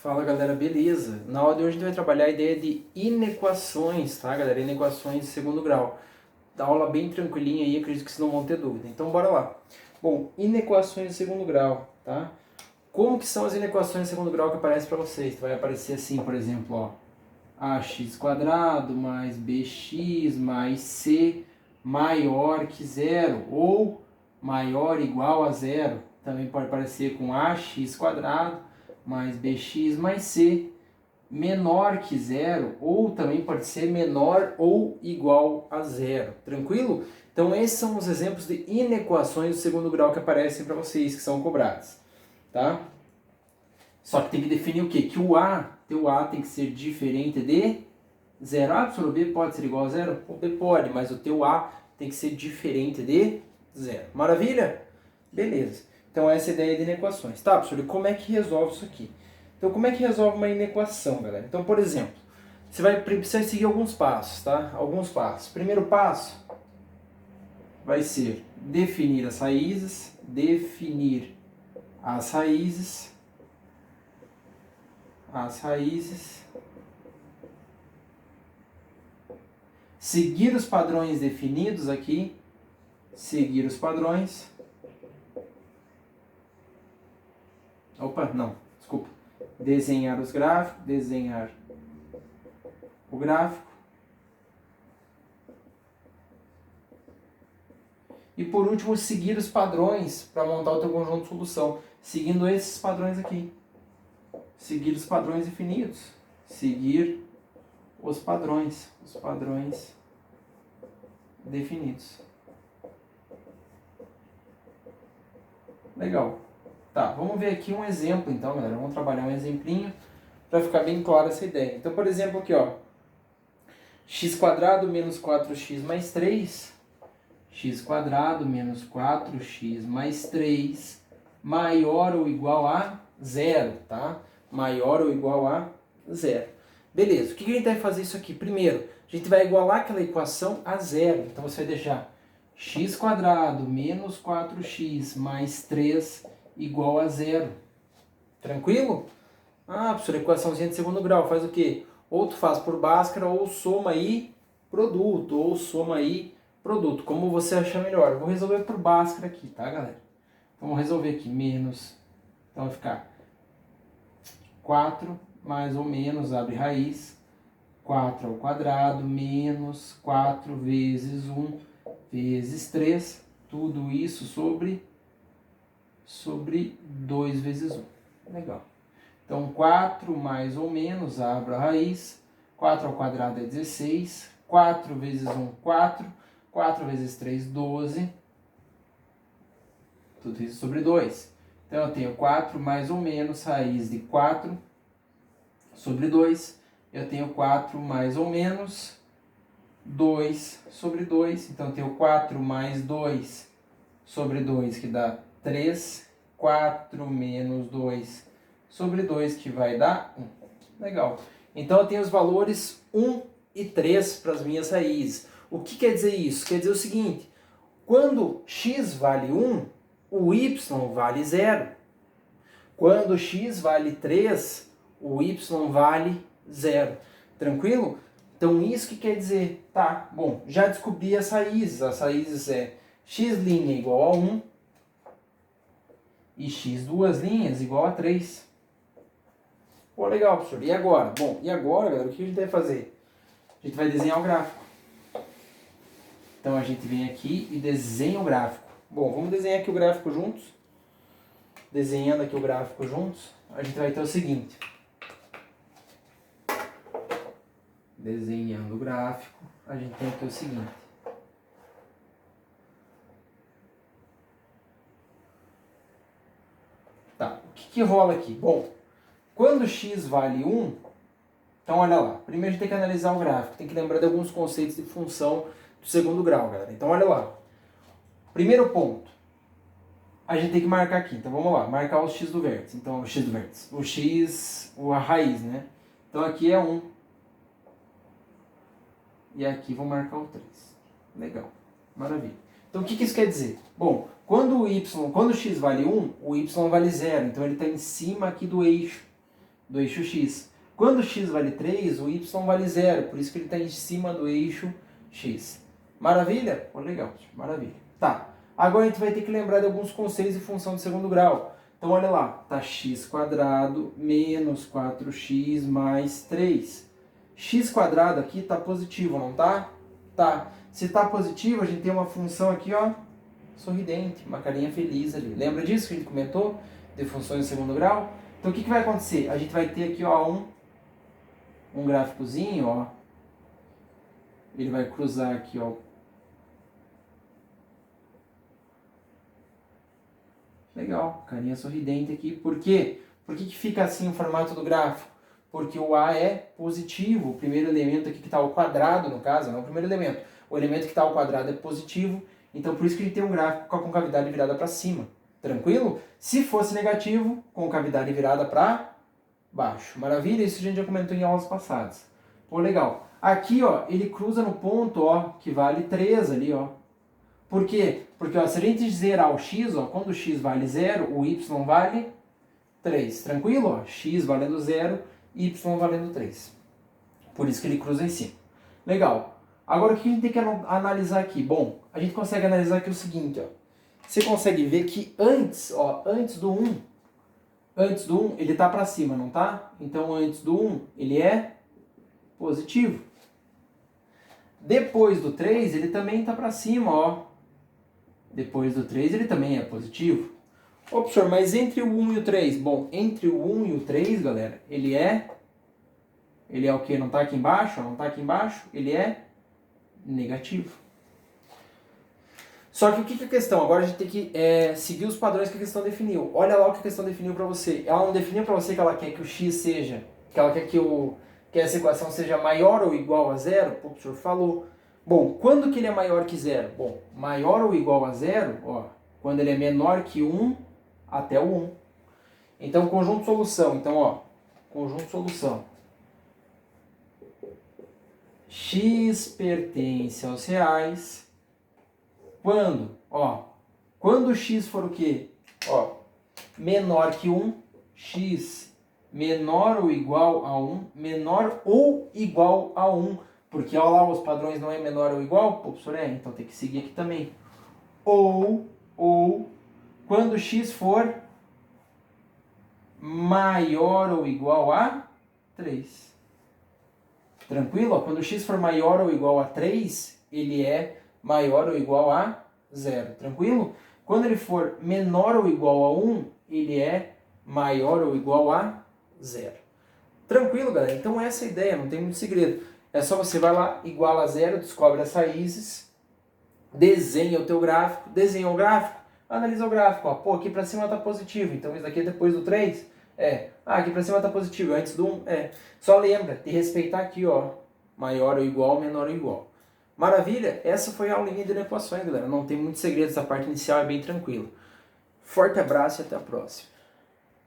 Fala galera, beleza? Na aula de hoje a gente vai trabalhar a ideia de inequações, tá galera? Inequações de segundo grau. Da aula bem tranquilinha aí, acredito que vocês não vão ter dúvida. Então bora lá. Bom, inequações de segundo grau, tá? Como que são as inequações de segundo grau que aparecem para vocês? Vai aparecer assim, por exemplo, ó. Ax² mais bx mais c maior que zero ou maior ou igual a zero. Também pode aparecer com ax² mais bx mais c menor que zero, ou também pode ser menor ou igual a zero. Tranquilo? Então esses são os exemplos de inequações do segundo grau que aparecem para vocês, que são cobradas. Tá? Só que tem que definir o quê? Que teu A tem que ser diferente de zero. Ah, professor, o B pode ser igual a zero? O B pode, mas o teu A tem que ser diferente de zero. Maravilha? Beleza. Então essa é a ideia de inequações. Tá, professor, e como é que resolve isso aqui? Então como é que resolve uma inequação, galera? Então, por exemplo, você vai precisar seguir alguns passos, tá? Alguns passos. Primeiro passo vai ser definir as raízes, seguir os padrões definidos aqui, desenhar o gráfico, e por último seguir os padrões para montar o teu conjunto de solução, seguindo esses padrões aqui, seguir os padrões definidos, seguir os padrões definidos. Legal. Tá, vamos ver aqui um exemplo então, galera. Vamos trabalhar um exemplinho para ficar bem clara essa ideia. Então, por exemplo, aqui, ó. x² menos 4x mais 3. x² menos 4x mais 3 maior ou igual a zero, tá? Maior ou igual a zero. Beleza, o que a gente vai fazer isso aqui? Primeiro, a gente vai igualar aquela equação a zero. Então, você vai deixar x² menos 4x mais 3 igual a zero. Tranquilo? Ah, professor, equaçãozinha de segundo grau, faz o quê? Ou tu faz por Bhaskara, ou soma aí produto, como você achar melhor. Eu vou resolver por Bhaskara aqui, tá, galera? Então, vamos resolver aqui, menos, então vai ficar 4 mais ou menos, abre raiz, 4² menos 4 vezes 1 vezes 3, tudo isso sobre 2 vezes 1. Legal. Então, 4 mais ou menos, abro a raiz, 4² é 16, 4 vezes 1, 4, 4 vezes 3, 12, tudo isso sobre 2. Então, eu tenho 4 mais ou menos, raiz de 4 sobre 2, eu tenho 4 mais ou menos 2 sobre 2, então eu tenho 4 mais 2 sobre 2, que dá 3, 4 menos 2 sobre 2, que vai dar 1. Legal. Então eu tenho os valores 1 e 3 para as minhas raízes. O que quer dizer isso? Quer dizer o seguinte, quando x vale 1, o y vale 0. Quando x vale 3, o y vale 0. Tranquilo? Então isso que quer dizer, tá, bom, já descobri as raízes é x' igual a 1 e x duas linhas igual a 3. Pô, legal, professor, e agora? Bom, e agora, galera, o que a gente vai fazer? A gente vai desenhar o gráfico. Então a gente vem aqui e desenha o gráfico. Bom, vamos desenhar aqui o gráfico juntos. Desenhando aqui o gráfico juntos, a gente vai ter o seguinte. Desenhando o gráfico, a gente tem aqui o seguinte. Tá, o que rola aqui? Bom, quando x vale 1, então olha lá. Primeiro a gente tem que analisar o gráfico, tem que lembrar de alguns conceitos de função do segundo grau, galera. Então olha lá. Primeiro ponto, a gente tem que marcar aqui. Então vamos lá, marcar o x do vértice. Então a raiz, né? Então aqui é 1. E aqui vou marcar o 3. Legal. Maravilha. Então o que isso quer dizer? Bom, quando o x vale 1, o y vale 0. Então ele está em cima aqui do eixo. do eixo x. Quando x vale 3, o y vale 0, por isso que ele está em cima do eixo x. Maravilha? Pô, legal, maravilha. Tá, agora a gente vai ter que lembrar de alguns conceitos de função de segundo grau. Então olha lá, tá x² menos 4x mais 3. X² aqui tá positivo, não tá? Tá. Se tá positivo, a gente tem uma função aqui, ó, sorridente, uma carinha feliz ali. Lembra disso que a gente comentou? De funções de segundo grau? Então o que vai acontecer? A gente vai ter aqui, ó, um gráficozinho, ó. Ele vai cruzar aqui, ó. Legal, carinha sorridente aqui. Por quê? Por que fica assim o formato do gráfico? Porque o A é positivo. O primeiro elemento aqui que está ao quadrado, no caso, não é o primeiro elemento. O elemento que está ao quadrado é positivo. Então por isso que a gente tem um gráfico com a concavidade virada para cima. Tranquilo? Se fosse negativo, concavidade virada para baixo. Maravilha? Isso a gente já comentou em aulas passadas. Pô, legal. Aqui, ó, ele cruza no ponto, ó, que vale 3 ali, ó. Por quê? Porque, ó, se a gente zerar o x, ó, quando o x vale 0, o y vale 3. Tranquilo? Ó, x valendo 0, y valendo 3. Por isso que ele cruza em cima. Legal. Agora, o que a gente tem que analisar aqui? Bom, a gente consegue analisar aqui o seguinte, ó. Você consegue ver que antes, ó, antes do 1, ele tá para cima, não tá? Então, antes do 1, ele é positivo. Depois do 3, ele também tá para cima, ó. Depois do 3, ele também é positivo. Ô, professor, mas entre o 1 e o 3? Bom, entre o 1 e o 3, galera, ele é o quê? Não tá aqui embaixo? Não tá aqui embaixo? Ele é negativo. Só que o que é a questão? Agora a gente tem que seguir os padrões que a questão definiu. Olha lá o que a questão definiu para você. Ela não definiu para você que ela quer que o x seja, que ela quer que essa equação seja maior ou igual a 0? O professor falou. Bom, quando que ele é maior que 0? Bom, maior ou igual a 0, ó, quando ele é menor que 1 até o 1. Então, conjunto solução. Então, ó, conjunto solução. X pertence aos reais quando, ó, quando x for o quê? Ó, menor que 1, x menor ou igual a 1, menor ou igual a 1. Porque, olha lá, os padrões não é menor ou igual? Pô, professor, então tem que seguir aqui também. Ou, quando x for maior ou igual a 3. Tranquilo? Ó, quando x for maior ou igual a 3, ele é maior ou igual a 0. Tranquilo? Quando ele for menor ou igual a 1, ele é maior ou igual a 0. Tranquilo, galera? Então essa é a ideia, não tem muito segredo. É só você vai lá, iguala a 0, descobre as raízes, desenha o teu gráfico, desenha o gráfico, analisa o gráfico. Ó. Pô, aqui pra cima tá positivo, então isso daqui é depois do 3? aqui pra cima tá positivo, antes do 1? Só lembra de respeitar aqui, ó, maior ou igual, menor ou igual. Maravilha? Essa foi a aulinha de equações, galera. Não tem muito segredo, essa parte inicial é bem tranquila. Forte abraço e até a próxima.